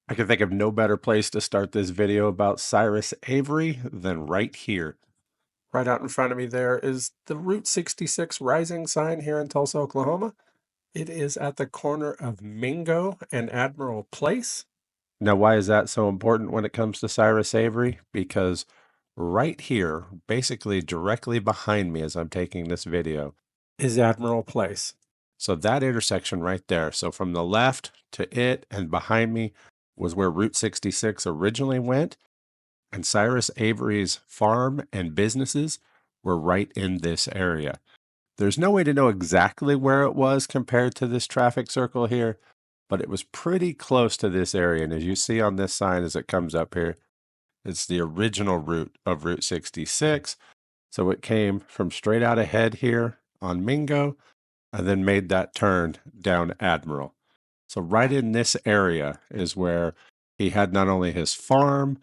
I can think of no better place to start this video about Cyrus Avery than right here. Right out in front of me there is the Route 66 rising sign here in Tulsa, Oklahoma. It is at the corner of Mingo and Admiral Place. Now, why is that so important when it comes to Cyrus Avery? Because right here, basically directly behind me as I'm taking this video, is Admiral Place. So that intersection right there. So from the left to it and behind me was where Route 66 originally went. And Cyrus Avery's farm and businesses were right in this area. There's no way to know exactly where it was compared to this traffic circle here, but it was pretty close to this area. And as you see on this sign as it comes up here, it's the original route of Route 66. So it came from straight out ahead here on Mingo and then made that turn down Admiral. So right in this area is where he had not only his farm,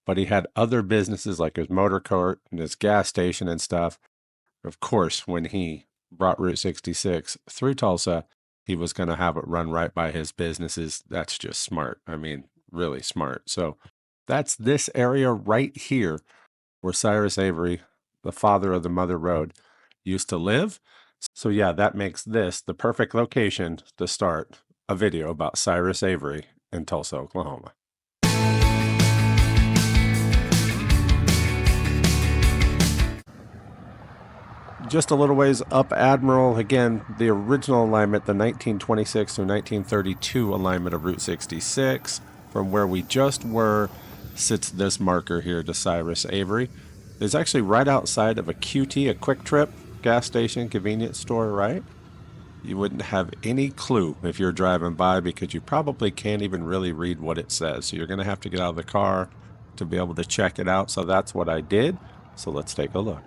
but he had other businesses like his motor court and his gas station and stuff. Of course, when he brought Route 66 through Tulsa, he was going to have it run right by his businesses. That's just smart. I mean, really smart. So that's this area right here where Cyrus Avery, the father of the Mother Road, used to live. So yeah, that makes this the perfect location to start a video about Cyrus Avery in Tulsa, Oklahoma. Just a little ways up Admiral, again, the original alignment, the 1926 through 1932 alignment of Route 66. From where we just were sits this marker here to Cyrus Avery. It's actually right outside of a QT, a Quick Trip gas station, convenience store, right? You wouldn't have any clue if you're driving by because you probably can't even really read what it says. So you're going to have to get out of the car to be able to check it out. So that's what I did. So let's take a look.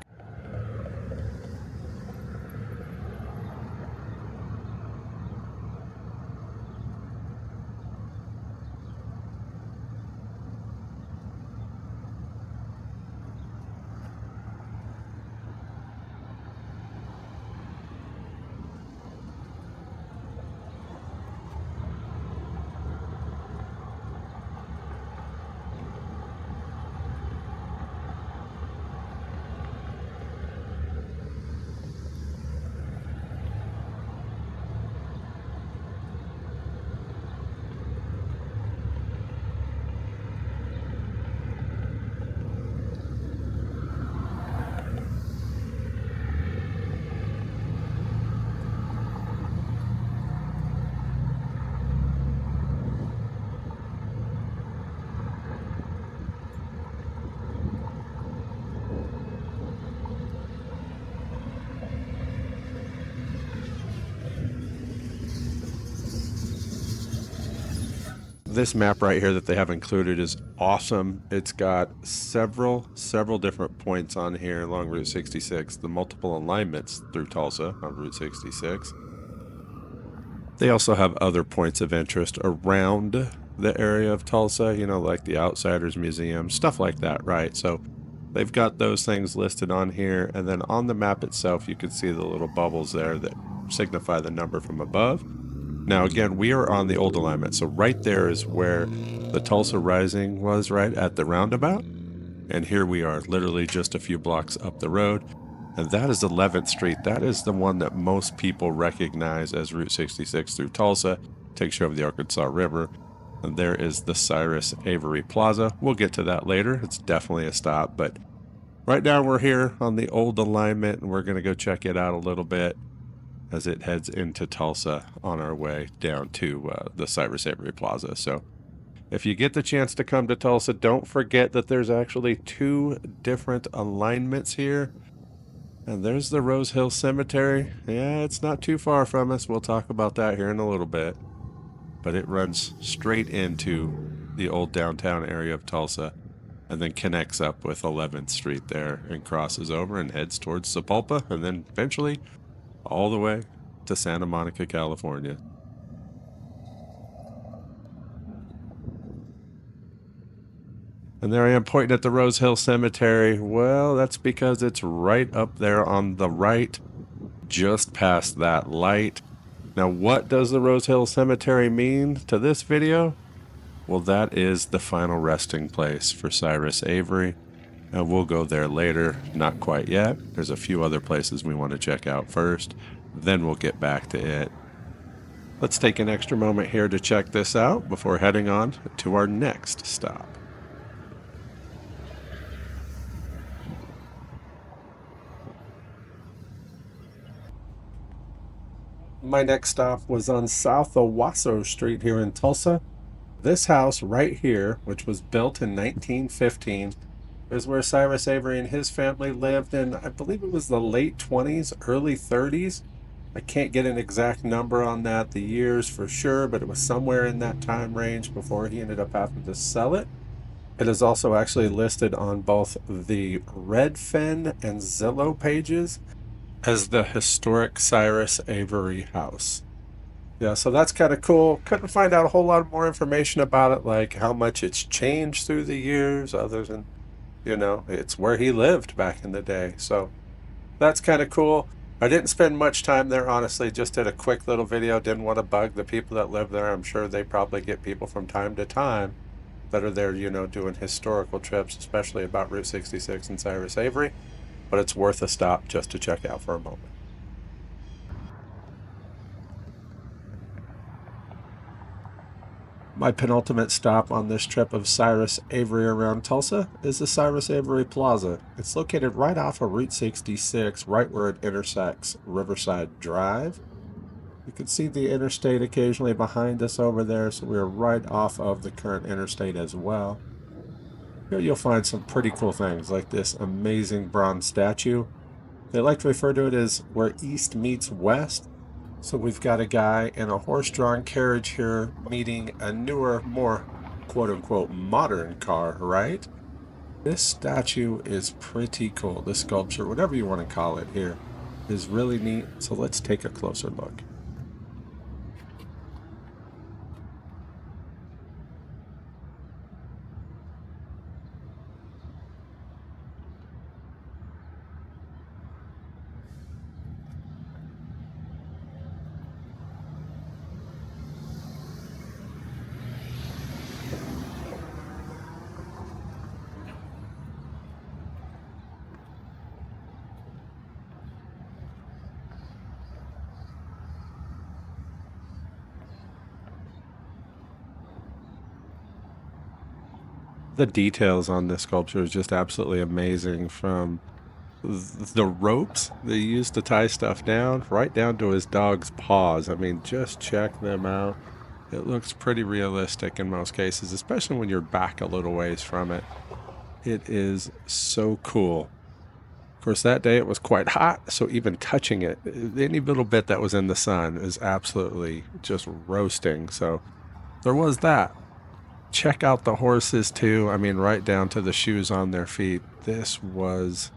This map right here that they have included is awesome. It's got several different points on here along Route 66, the multiple alignments through Tulsa on Route 66. They also have other points of interest around the area of Tulsa, you know, like the Outsiders Museum, stuff like that, right? So they've got those things listed on here, and then on the map itself you can see the little bubbles there that signify the number from above. Now again, we are on the old alignment, so right there is where the Tulsa Rising was, right at the roundabout. And here we are, literally just a few blocks up the road. And that is 11th Street. That is the one that most people recognize as Route 66 through Tulsa. Takes you over the Arkansas River. And there is the Cyrus Avery Plaza. We'll get to that later. It's definitely a stop. But right now we're here on the old alignment, and we're going to go check it out a little bit as it heads into Tulsa on our way down to the Cyrus Avery Plaza. So if you get the chance to come to Tulsa, don't forget that there's actually two different alignments here. And there's the Rose Hill Cemetery. Yeah, it's not too far from us. We'll talk about that here in a little bit. But it runs straight into the old downtown area of Tulsa and then connects up with 11th Street there and crosses over and heads towards Sapulpa and then eventually all the way to Santa Monica, California. And there I am pointing at the Rose Hill Cemetery. Well, that's because it's right up there on the right, just past that light. Now, what does the Rose Hill Cemetery mean to this video? Well, that is the final resting place for Cyrus Avery. And we'll go there later. Not quite yet. There's a few other places we want to check out first. Then we'll get back to it. Let's take an extra moment here to check this out before heading on to our next stop. My next stop was on South Owasso Street here in Tulsa. This house right here, which was built in 1915, is where Cyrus Avery and his family lived in, I believe it was the late 20s, early 30s. I can't get an exact number on that, the years for sure, but it was somewhere in that time range before he ended up having to sell it. It is also actually listed on both the Redfin and Zillow pages as the historic Cyrus Avery house. Yeah, so that's kind of cool. Couldn't find out a whole lot more information about it, like how much it's changed through the years, other than, it's where he lived back in the day. So that's kind of cool. I didn't spend much time there, honestly, just did a quick little video. Didn't want to bug the people that live there. I'm sure they probably get people from time to time that are there, doing historical trips, especially about Route 66 and Cyrus Avery. But it's worth a stop just to check out for a moment. My penultimate stop on this trip of Cyrus Avery around Tulsa is the Cyrus Avery Plaza. It's located right off of Route 66, right where it intersects Riverside Drive. You can see the interstate occasionally behind us over there, so we're right off of the current interstate as well. Here you'll find some pretty cool things, like this amazing bronze statue. They like to refer to it as where East meets West. So we've got a guy in a horse-drawn carriage here meeting a newer, more quote-unquote modern car, right? This statue is pretty cool. This sculpture, whatever you want to call it here, is really neat. So let's take a closer look. The details on this sculpture is just absolutely amazing, from the ropes they used to tie stuff down right down to his dog's paws. I mean, just check them out. It looks pretty realistic in most cases, especially when you're back a little ways from it. It is so cool. Of course, that day it was quite hot, so even touching it, any little bit that was in the sun is absolutely just roasting. So there was that. Check out the horses too. I mean, right down to the shoes on their feet. This was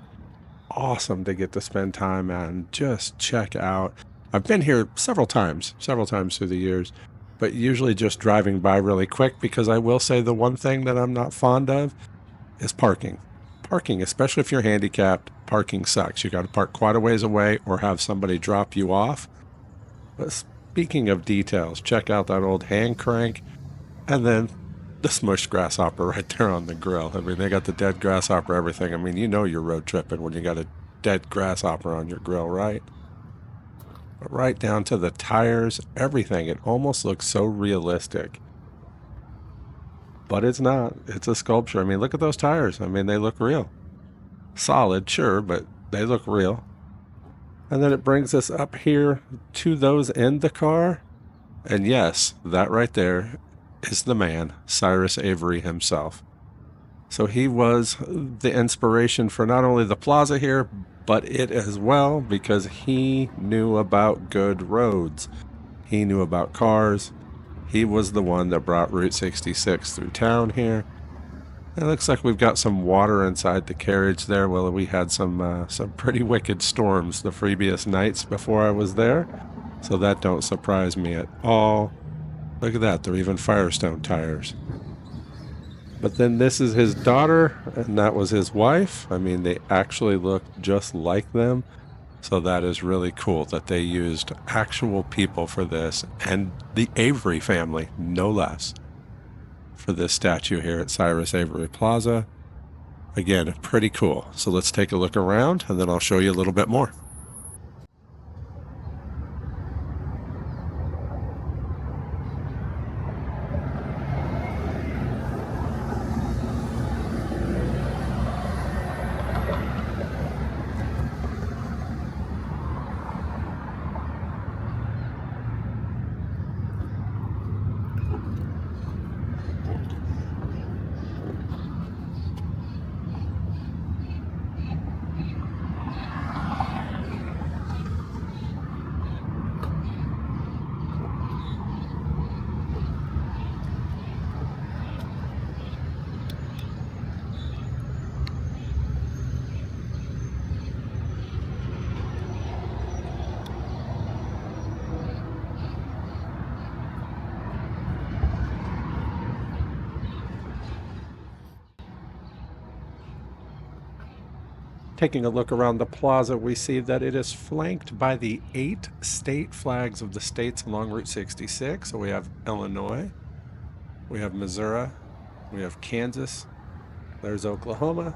awesome to get to spend time at and just check out. I've been here several times through the years, but usually just driving by really quick, because I will say the one thing that I'm not fond of is parking. Parking, especially if you're handicapped, parking sucks. You got to park quite a ways away or have somebody drop you off. But speaking of details, check out that old hand crank, and then the smushed grasshopper right there on the grill. I mean, they got the dead grasshopper, everything. I mean, you're road tripping when you got a dead grasshopper on your grill, right? But right down to the tires, everything. It almost looks so realistic. But it's not. It's a sculpture. I mean, look at those tires. I mean, they look real. Solid, sure, but they look real. And then it brings us up here to those in the car. And yes, that right there is the man, Cyrus Avery himself. So he was the inspiration for not only the plaza here, but it as well, because he knew about good roads. He knew about cars. He was the one that brought Route 66 through town here. It looks like we've got some water inside the carriage there. Well, we had some pretty wicked storms the previous nights before I was there, so that don't surprise me at all. Look at that, they're even Firestone tires. But then this is his daughter, and that was his wife. I mean, they actually look just like them. So that is really cool that they used actual people for this, and the Avery family, no less. for this statue here at Cyrus Avery Plaza. Again, pretty cool. So let's take a look around and then I'll show you a little bit more. Taking a look around the plaza, we see that it is flanked by the 8 state flags of the states along Route 66. So we have Illinois, we have Missouri, we have Kansas, there's Oklahoma,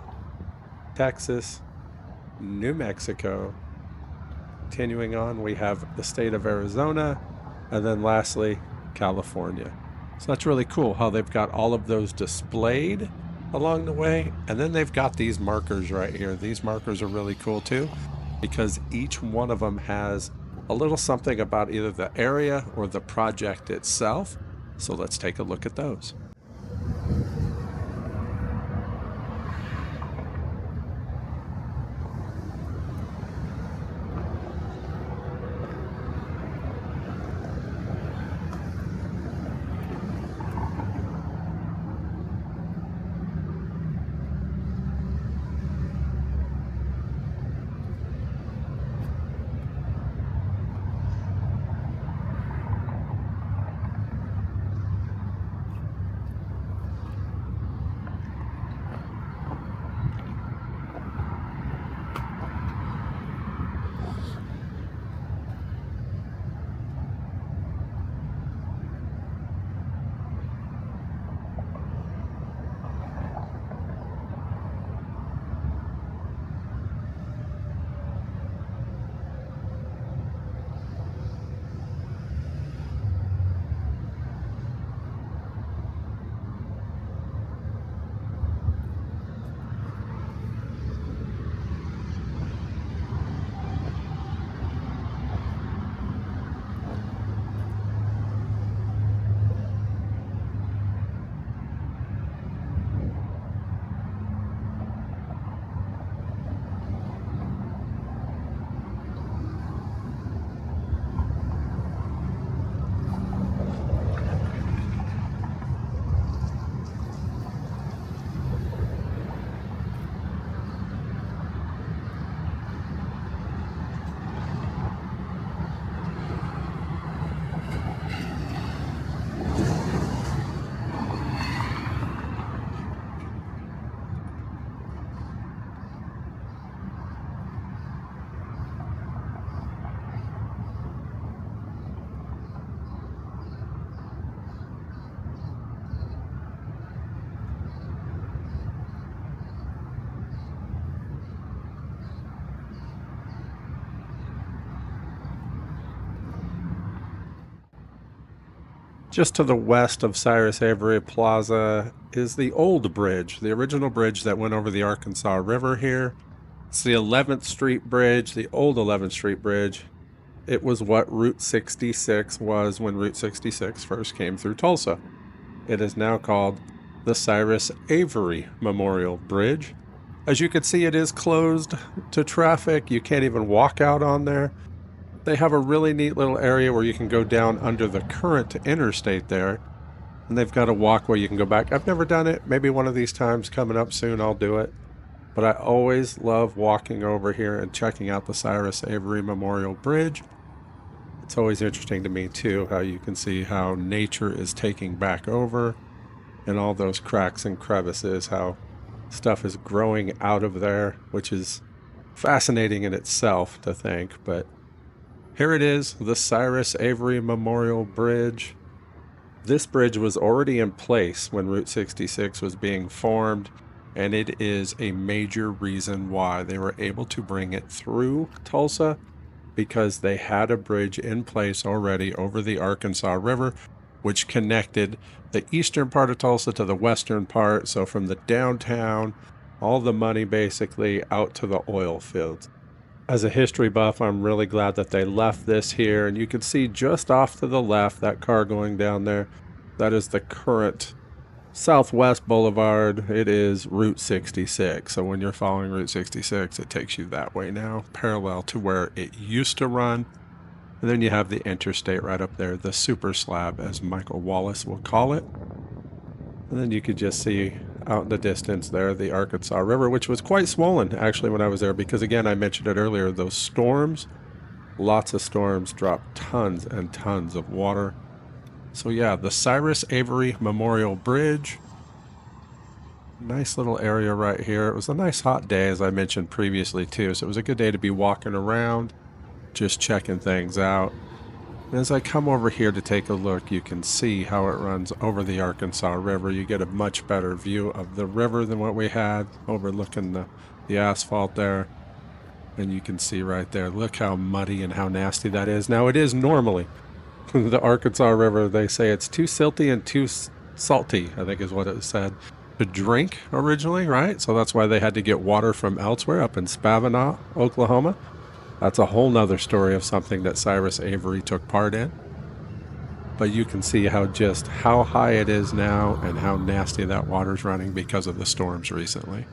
Texas, New Mexico. Continuing on, we have the state of Arizona, and then lastly, California. So that's really cool how they've got all of those displayed along the way, and then they've got these markers right here. These markers are really cool too, because each one of them has a little something about either the area or the project itself. So let's take a look at those. Just to the west of Cyrus Avery Plaza is the old bridge, the original bridge that went over the Arkansas River here. It's the 11th Street Bridge, the old 11th Street Bridge. It was what Route 66 was when Route 66 first came through Tulsa. It is now called the Cyrus Avery Memorial Bridge. As you can see, it is closed to traffic. You can't even walk out on there. They have a really neat little area where you can go down under the current interstate there. And they've got a walkway you can go back. I've never done it. Maybe one of these times coming up soon I'll do it. But I always love walking over here and checking out the Cyrus Avery Memorial Bridge. It's always interesting to me too how you can see how nature is taking back over and all those cracks and crevices, how stuff is growing out of there, which is fascinating in itself to think. But here it is, the Cyrus Avery Memorial Bridge. This bridge was already in place when Route 66 was being formed, and it is a major reason why they were able to bring it through Tulsa, because they had a bridge in place already over the Arkansas River, which connected the eastern part of Tulsa to the western part. So from the downtown, all the money basically out to the oil fields. As a history buff, I'm really glad that they left this here. And you can see just off to the left, that car going down there, that is the current Southwest Boulevard. It is Route 66. So when you're following Route 66, it takes you that way now, parallel to where it used to run. And then you have the interstate right up there, the super slab, as Michael Wallace will call it. And then you could just see out in the distance there the Arkansas River, which was quite swollen actually when I was there, because again, I mentioned it earlier, those storms, lots of storms dropped tons and tons of water. So yeah, the Cyrus Avery Memorial Bridge. Nice little area right here. It was a nice hot day, as I mentioned previously too, so it was a good day to be walking around, just checking things out. And as I come over here to take a look, you can see how it runs over the Arkansas River. You get a much better view of the river than what we had, overlooking the asphalt there. And you can see right there, look how muddy and how nasty that is. Now it is normally the Arkansas River, they say it's too silty and too salty, I think is what it said, to drink originally, right? So that's why they had to get water from elsewhere, up in Spavinaw, Oklahoma. That's a whole nother story of something that Cyrus Avery took part in. But you can see how high it is now and how nasty that water's running because of the storms recently.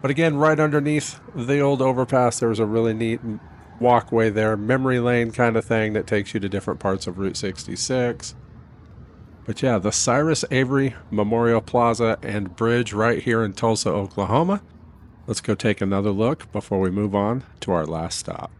But again, right underneath the old overpass, there was a really neat walkway there, memory lane kind of thing that takes you to different parts of Route 66. But yeah, the Cyrus Avery Memorial Plaza and Bridge right here in Tulsa, Oklahoma. Let's go take another look before we move on to our last stop.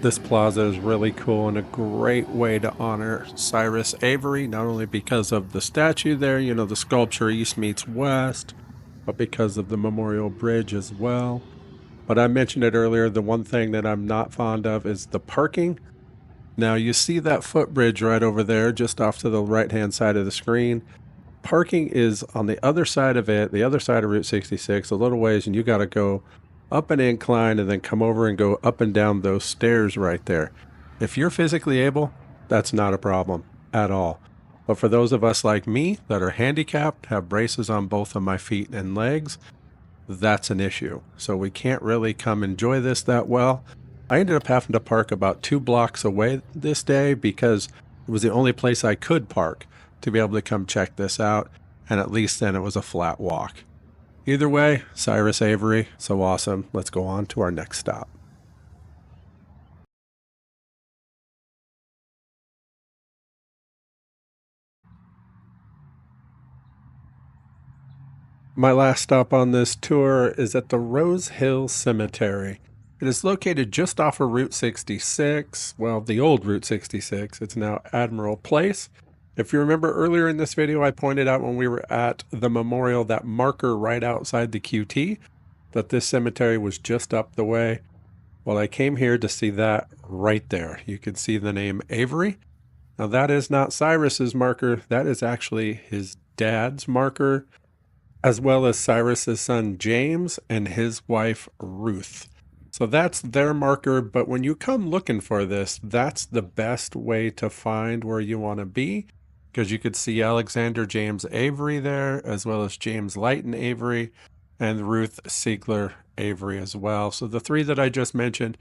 This plaza is really cool and a great way to honor Cyrus Avery, not only because of the statue there, you know, the sculpture East meets West, but because of the memorial bridge as well. But I mentioned it earlier, the one thing that I'm not fond of is the parking. Now you see that footbridge right over there, just off to the right-hand side of the screen. Parking is on the other side of it, the other side of Route 66, a little ways, and you got to go up an incline and then come over and go up and down those stairs right there. If you're physically able, that's not a problem at all. But for those of us like me that are handicapped, have braces on both of my feet and legs, that's an issue. So we can't really come enjoy this that well. I ended up having to park about 2 blocks away this day because it was the only place I could park to be able to come check this out. And at least then it was a flat walk. Either way, Cyrus Avery, so awesome. Let's go on to our next stop. My last stop on this tour is at the Rose Hill Cemetery. It is located just off of Route 66, well, the old Route 66. It's now Admiral Place. If you remember earlier in this video, I pointed out when we were at the memorial, that marker right outside the QT, that this cemetery was just up the way. Well, I came here to see that right there. You can see the name Avery. Now that is not Cyrus's marker. That is actually his dad's marker, as well as Cyrus's son James and his wife Ruth. So that's their marker, but when you come looking for this, that's the best way to find where you want to be, because you could see Alexander James Avery there, as well as James Lighton Avery and Ruth Siegler Avery as well. So the three that I just mentioned,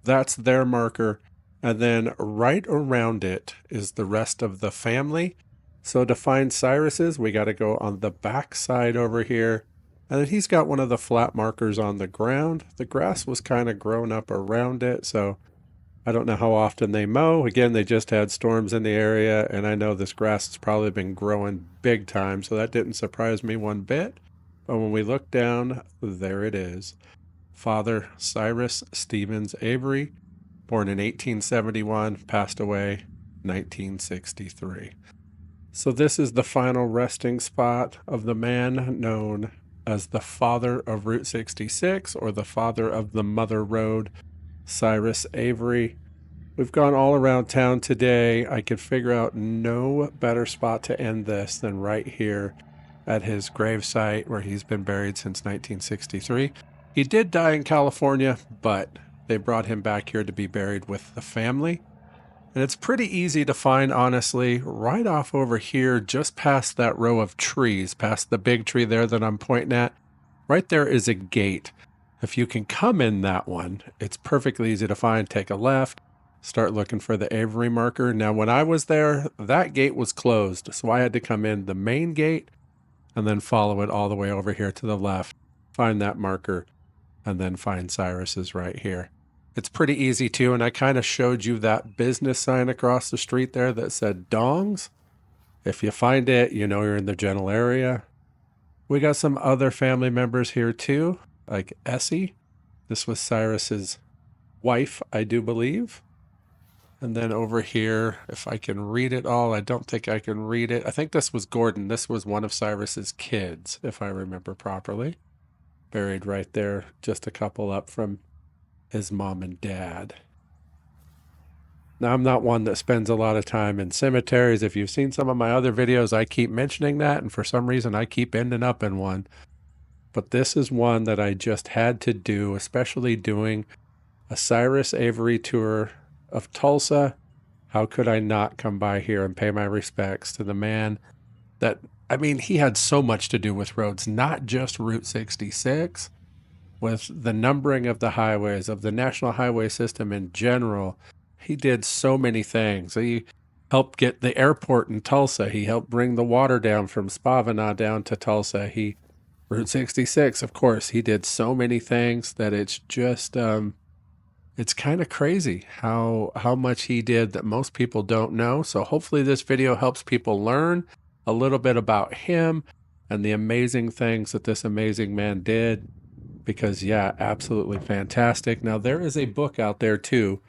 that's their marker. And then right around it is the rest of the family. So to find Cyrus's, we got to go on the back side over here. And then he's got one of the flat markers on the ground. The grass was kind of grown up around it, so I don't know how often they mow. Again, they just had storms in the area, and I know this grass has probably been growing big time, so that didn't surprise me one bit. But when we look down, there it is. Father Cyrus Stevens Avery, born in 1871, passed away 1963. So this is the final resting spot of the man known as the father of Route 66, or the father of the Mother Road, Cyrus Avery. We've gone all around town today. I could figure out no better spot to end this than right here at his gravesite, where he's been buried since 1963. He did die in California, but they brought him back here to be buried with the family. And it's pretty easy to find, honestly, right off over here, just past that row of trees, past the big tree there that I'm pointing at. Right there is a gate. If you can come in that one, it's perfectly easy to find. Take a left, start looking for the Avery marker. Now, when I was there, that gate was closed, so I had to come in the main gate and then follow it all the way over here to the left, find that marker, and then find Cyrus's right here. It's pretty easy too, and I kind of showed you that business sign across the street there that said Dongs. If you find it, you know you're in the general area. We got some other family members here too, like Essie. This was Cyrus's wife, I do believe. And then over here, if I can read it all, I don't think I can read it. I think this was Gordon. This was one of Cyrus's kids, if I remember properly. Buried right there, just a couple up from his mom and dad. Now, I'm not one that spends a lot of time in cemeteries. If you've seen some of my other videos, I keep mentioning that, and for some reason I keep ending up in one. But this is one that I just had to do, especially doing a Cyrus Avery tour of Tulsa. How could I not come by here and pay my respects to the man that, I mean, he had so much to do with roads, not just Route 66, with the numbering of the highways, of the national highway system in general. He did so many things. He helped get the airport in Tulsa. He helped bring the water down from Spavinaw down to Tulsa. Route 66, of course, he did so many things that it's just, it's kind of crazy how much he did that most people don't know. So hopefully this video helps people learn a little bit about him and the amazing things that this amazing man did. Because, yeah, absolutely fantastic. Now, there is a book out there, too,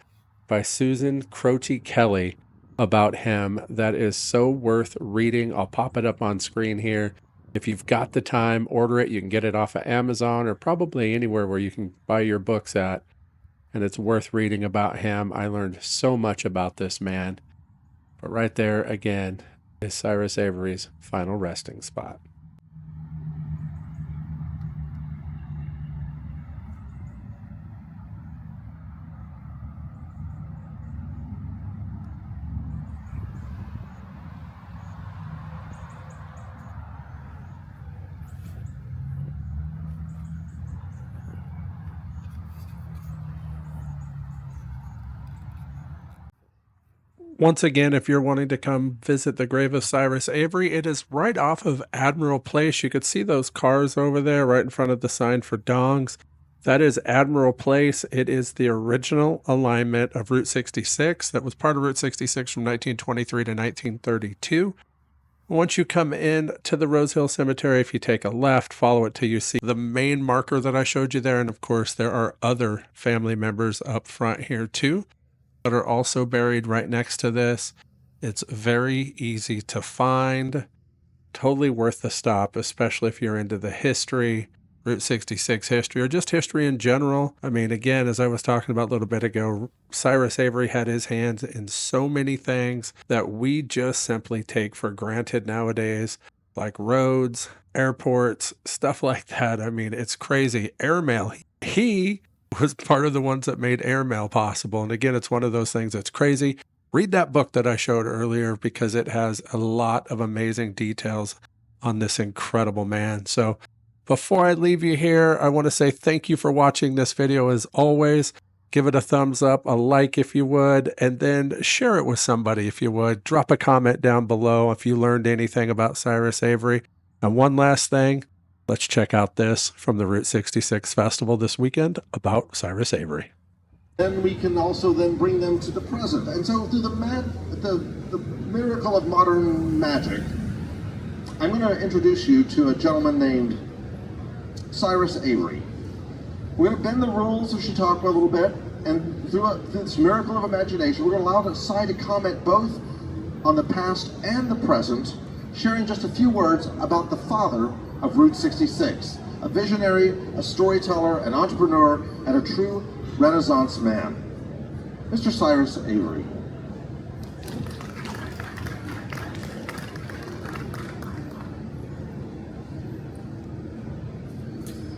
by Susan Croce Kelly about him that is so worth reading. I'll pop it up on screen here. If you've got the time, order it. You can get it off of Amazon or probably anywhere where you can buy your books at. And it's worth reading about him. I learned so much about this man. But right there, again, is Cyrus Avery's final resting spot. Once again, if you're wanting to come visit the grave of Cyrus Avery, it is right off of Admiral Place. You could see those cars over there right in front of the sign for Dongs. That is Admiral Place. It is the original alignment of Route 66. That was part of Route 66 from 1923 to 1932. Once you come in to the Rose Hill Cemetery, if you take a left, follow it till you see the main marker that I showed you there. And of course, there are other family members up front here too that are also buried right next to this. It's very easy to find. Totally worth the stop, especially if you're into the history, Route 66 history, or just history in general. I mean, again, as I was talking about a little bit ago, Cyrus Avery had his hands in so many things that we just simply take for granted nowadays, like roads, airports, stuff like that. I mean, it's crazy. Airmail. He was part of the ones that made airmail possible. And again, it's one of those things that's crazy. Read that book that I showed earlier because it has a lot of amazing details on this incredible man. So before I leave you here, I want to say thank you for watching this video as always. Give it a thumbs up, a like if you would, and then share it with somebody if you would. Drop a comment down below if you learned anything about Cyrus Avery. And one last thing, let's check out this from the Route 66 Festival this weekend about Cyrus Avery. Then we can also then bring them to the present. And so through the miracle of modern magic, I'm going to introduce you to a gentleman named Cyrus Avery. We're going to bend the rules as she talked a little bit, and through this miracle of imagination, we're going to allow the side to comment both on the past and the present, sharing just a few words about the father of Route 66, a visionary, a storyteller, an entrepreneur, and a true Renaissance man, Mr. Cyrus Avery.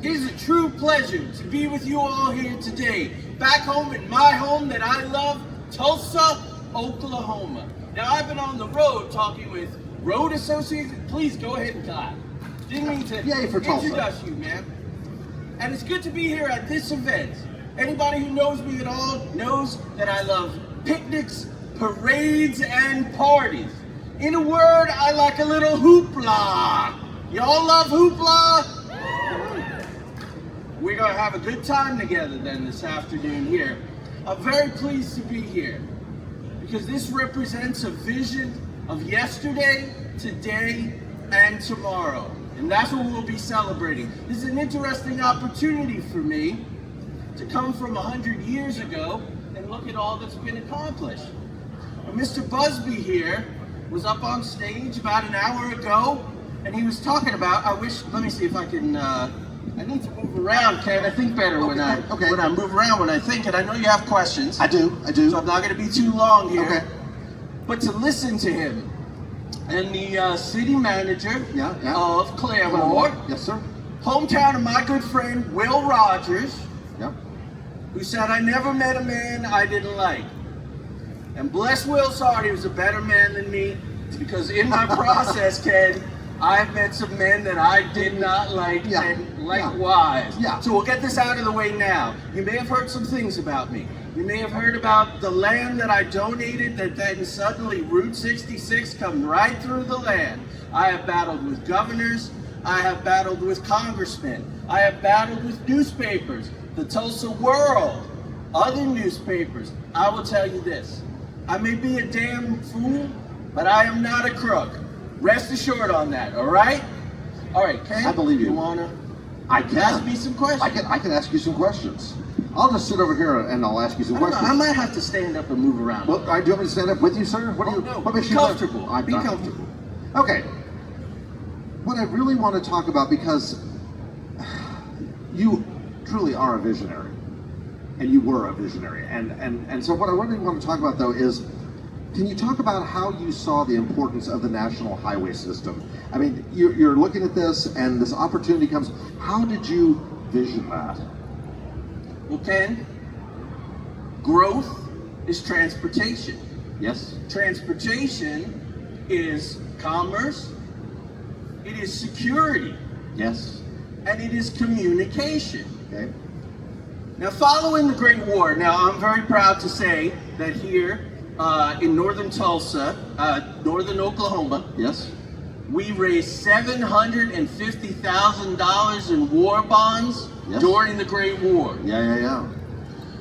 It is a true pleasure to be with you all here today, back home in my home that I love, Tulsa, Oklahoma. Now, I've been on the road talking with road associates. Please go ahead and clap. Didn't mean to introduce you, man. And it's good to be here at this event. Anybody who knows me at all knows that I love picnics, parades, and parties. In a word, I like a little hoopla. Y'all love hoopla? We're going to have a good time together then this afternoon here. I'm very pleased to be here because this represents a vision of yesterday, today, and tomorrow. And that's what we'll be celebrating. This is an interesting opportunity for me to come from 100 years ago and look at all that's been accomplished. Now, Mr. Busby here was up on stage about an hour ago, and he was talking about, let me see if I can, I need to move around, Ken. I think better when I move around when I think, and I know you have questions. I do. So I'm not going to be too long here. Okay. But to listen to him, and the city manager of Claremore, yes, sir. Hometown of my good friend Will Rogers, who said, I never met a man I didn't like. And bless Will's heart, he was a better man than me, because in my process, Ken, I've met some men that I did not like, and likewise. So we'll get this out of the way now. You may have heard some things about me. You may have heard about the land that I donated that then suddenly Route 66 come right through the land. I have battled with governors. I have battled with congressmen. I have battled with newspapers, the Tulsa World, other newspapers. I will tell you this. I may be a damn fool, but I am not a crook. Rest assured on that, all right? All right, Ken, I believe you. You wanna can ask me some questions? I can ask you some questions. I'll just sit over here and I'll ask you some questions. I might have to stand up and move around. Well, do you want me to stand up with you, sir? What makes you comfortable? Be comfortable. Okay. What I really want to talk about, because you truly are a visionary, and you were a visionary, and so what I really want to talk about though is, can you talk about how you saw the importance of the national highway system? I mean, you're looking at this and this opportunity comes. How did you vision that? Well, Ken, growth is transportation. Yes. Transportation is commerce, it is security. Yes. And it is communication. Okay. Now, following the Great War, now I'm very proud to say that here in northern Tulsa, northern Oklahoma, yes, we raised $750,000 in war bonds during the Great War. Yeah.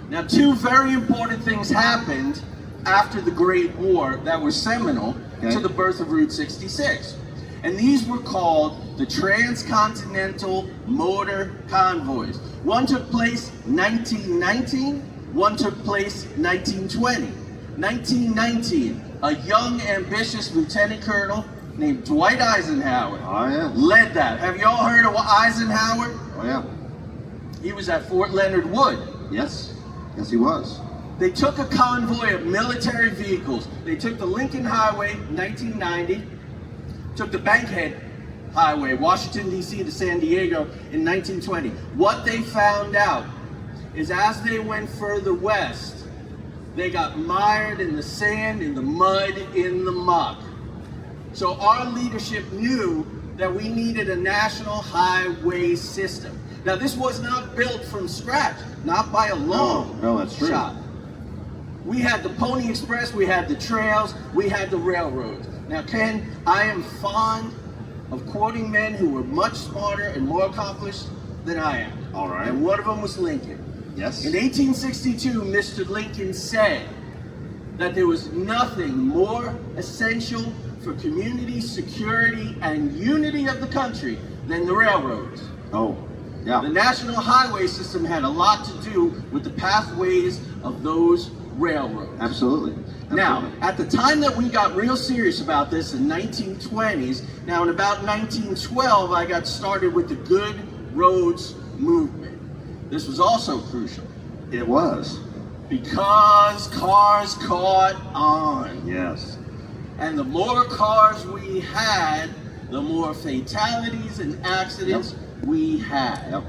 Now, two very important things happened after the Great War that were seminal to the birth of Route 66. And these were called the Transcontinental Motor Convoys. One took place 1919, one took place 1920. 1919, a young, ambitious lieutenant colonel named Dwight Eisenhower led that. Have you all heard of Eisenhower? Oh, yeah. He was at Fort Leonard Wood. Yes, he was. They took a convoy of military vehicles. They took the Lincoln Highway, 1990, took the Bankhead Highway, Washington, D.C. to San Diego in 1920. What they found out is as they went further west, they got mired in the sand, in the mud, in the muck. So our leadership knew that we needed a national highway system. Now this was not built from scratch, not by a long No, that's true. shot. We had the Pony Express, we had the trails, we had the railroads. Now Ken, I am fond of quoting men who were much smarter and more accomplished than I am. All right. And one of them was Lincoln. Yes. In 1862, Mr. Lincoln said that there was nothing more essential for community security and unity of the country than the railroads. Oh, yeah. The National Highway System had a lot to do with the pathways of those railroads. Absolutely. Now, at the time that we got real serious about this in 1920s, now in about 1912, I got started with the Good Roads movement. This was also crucial It was. because cars caught on. Yes. And the more cars we had, the more fatalities and accidents we had. Yep.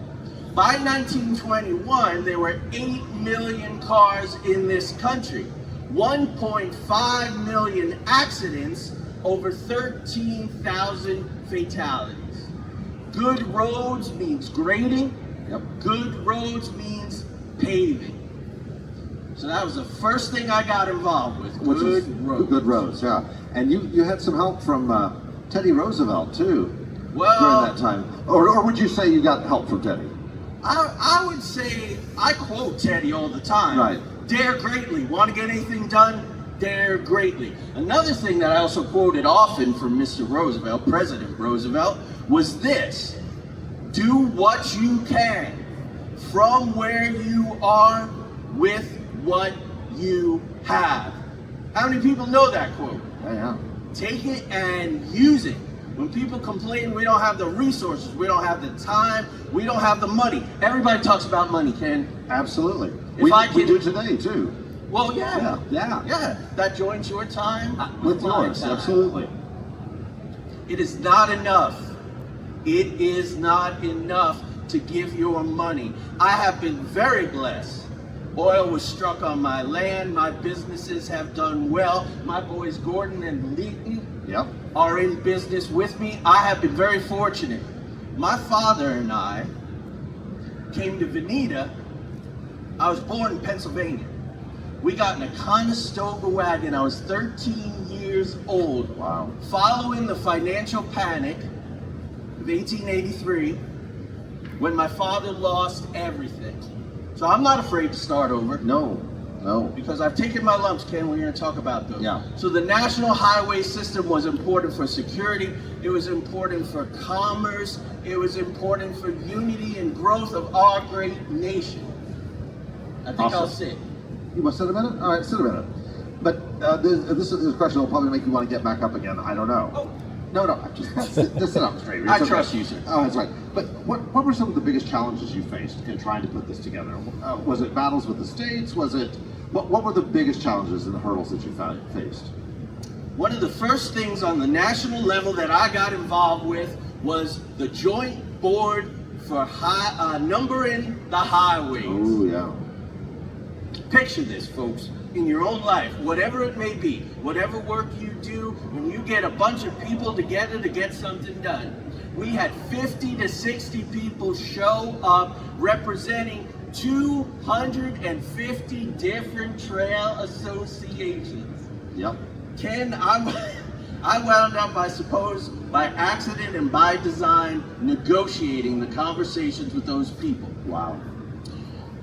By 1921, there were 8 million cars in this country, 1.5 million accidents, over 13,000 fatalities. Good roads means grading. Yep. Good roads means paving. So that was the first thing I got involved with. Which is Good roads. Good roads, yeah. And you had some help from Teddy Roosevelt too Well, during that time. Or would you say you got help from Teddy? I would say I quote Teddy all the time. Right. Dare greatly. Want to get anything done? Dare greatly. Another thing that I also quoted often from Mr. Roosevelt, President Roosevelt, was this: do what you can from where you are with what you have. How many people know that quote? Yeah. Take it and use it. When people complain we don't have the resources, we don't have the time, we don't have the money. Everybody talks about money, Ken. Absolutely. If We I do can- today too. Well, Yeah. yeah. That joins your time With my yours, time. absolutely. It is not enough. It is not enough to give your money. I have been very blessed. Oil was struck on my land. My businesses have done well. My boys Gordon and Leeton Yep. are in business with me. I have been very fortunate. My father and I came to Veneta. I was born in Pennsylvania. We got in a Conestoga wagon. I was 13 years old. Wow. Following the financial panic of 1883, when my father lost everything. So I'm not afraid to start over. No. Because I've taken my lumps, Ken, we're going to talk about those. Yeah. So the national highway system was important for security. It was important for commerce. It was important for unity and growth of our great nation. I think Awesome. I'll sit. You want to sit a minute? All right, sit a minute. But this is a question that will probably make you want to get back up again. I don't know. Oh. No, just sit up straight. I It's okay. trust you, sir. Oh, that's right. But what were some of the biggest challenges you faced in trying to put this together? Was it battles with the states? Was it what were the biggest challenges and hurdles that you faced? One of the first things on the national level that I got involved with was the Joint Board for Numbering the Highways. Oh yeah. Picture this, folks, in your own life, whatever it may be, whatever work you do, when you get a bunch of people together to get something done. We had 50 to 60 people show up representing 250 different trail associations. Yep. Ken, I wound up, I suppose, by accident and by design, negotiating the conversations with those people. Wow.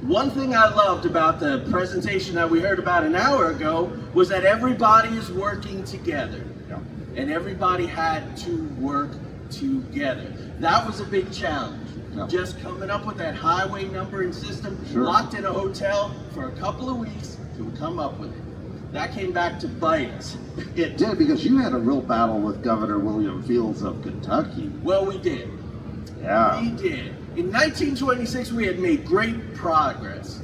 One thing I loved about the presentation that we heard about an hour ago was that everybody is working together. Yeah. And everybody had to work together. That was a big challenge. Yeah. Just coming up with that highway numbering system, Sure. locked in a hotel for a couple of weeks to come up with it. That came back to bite us. It did, because you had a real battle with Governor William Fields of Kentucky. Well, we did. Yeah. We did. In 1926, we had made great progress.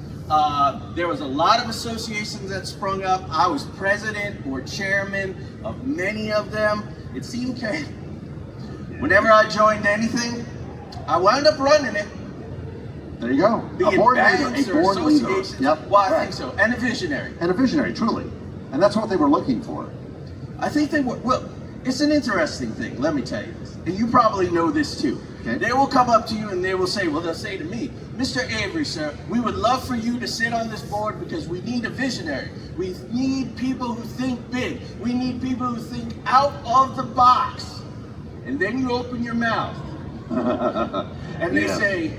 There was a lot of associations that sprung up. I was president or chairman of many of them. It seemed whenever I joined anything, I wound up running it. There you go. A Being born leader. banks A or born leader. associations. Yep. Well, I right. think so. And a visionary. And a visionary, truly. And that's what they were looking for. I think they were, well, it's an interesting thing, let me tell you this. And you probably know this too. Okay. They will come up to you and they will say, well, they'll say to me, Mr. Avery, sir, we would love for you to sit on this board because we need a visionary. We need people who think big. We need people who think out of the box. And then you open your mouth and they say,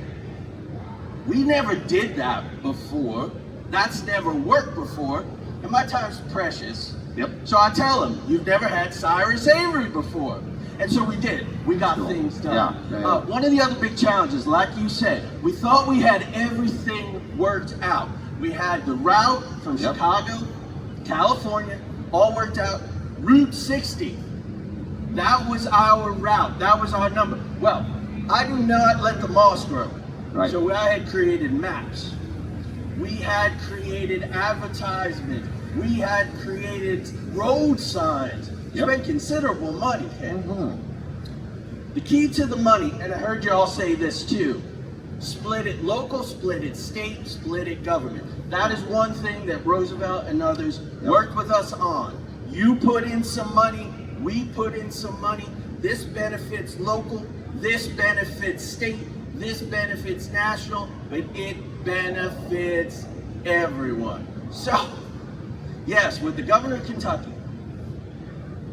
we never did that before. That's never worked before. And my time's precious. Yep. So I tell them, you've never had Cyrus Avery before. And so we did. We got things done. Yeah. One of the other big challenges, like you said, we thought we had everything worked out. We had the route from Chicago, California, all worked out. Route 60, that was our route. That was our number. Well, I do not let the moss grow. Right. So I had created maps. We had created advertisement. We had created road signs. Spent considerable money, Ken. The key to the money, and I heard you all say this too, split it local, split it state, split it government. That is one thing that Roosevelt and others worked with us on. You put in some money, we put in some money. This benefits local, this benefits state, this benefits national, but it benefits everyone. So, yes, with the governor of Kentucky,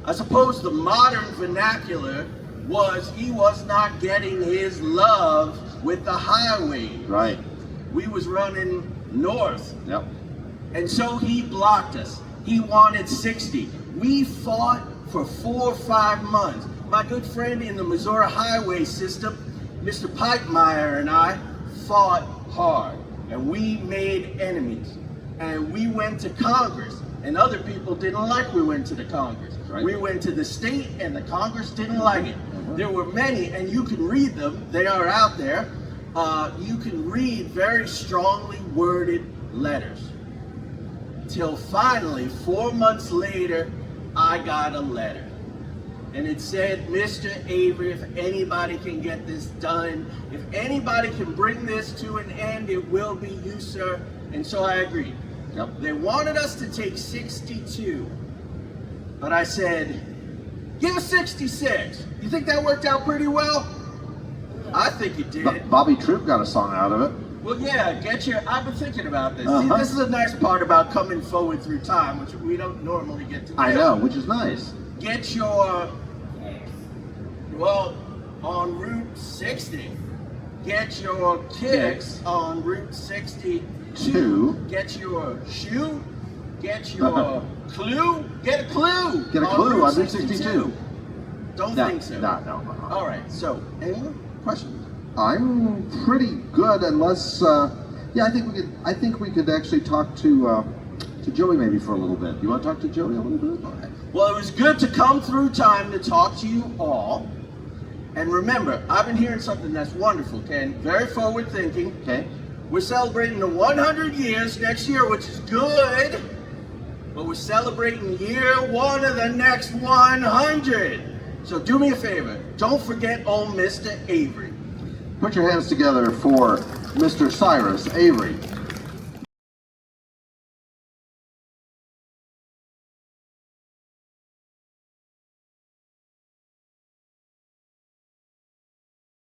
I suppose the modern vernacular was he was not getting his love with the highway. Right. We was running north. Yep. And so he blocked us. He wanted 60. We fought for 4 or 5 months. My good friend in the Missouri highway system, Mr. Pikemeyer, and I fought hard. And we made enemies. And we went to Congress. And other people didn't like we went to the Congress. Right. We went to the state and the Congress didn't like it. There were many, and you can read them. They are out there. You can read very strongly worded letters. Till finally, 4 months later, I got a letter. And it said, Mr. Avery, if anybody can get this done, if anybody can bring this to an end, it will be you, sir. And so I agreed. Yep. They wanted us to take 62. But I said, give us 66. You think that worked out pretty well? I think it did. Bobby Troop got a song out of it. Well, yeah, I've been thinking about this. See, this is the nice part about coming forward through time, which we don't normally get to do. I know, which is nice. Get your, well, on Route 60. Get your kicks on Route 62. Get your shoe. Get your clue. Get a clue. Get a clue on Route 62. Don't think so. No. All right. So, any more questions? I'm pretty good, unless I think we could actually talk to Joey maybe for a little bit. You want to talk to Joey a little bit? Okay. Well, it was good to come through time to talk to you all. And remember, I've been hearing something that's wonderful, Ken. Very forward thinking. Okay. We're celebrating the 100 years next year, which is good. But we're celebrating year 1 of the next 100. So do me a favor. Don't forget old Mr. Avery. Put your hands together for Mr. Cyrus Avery.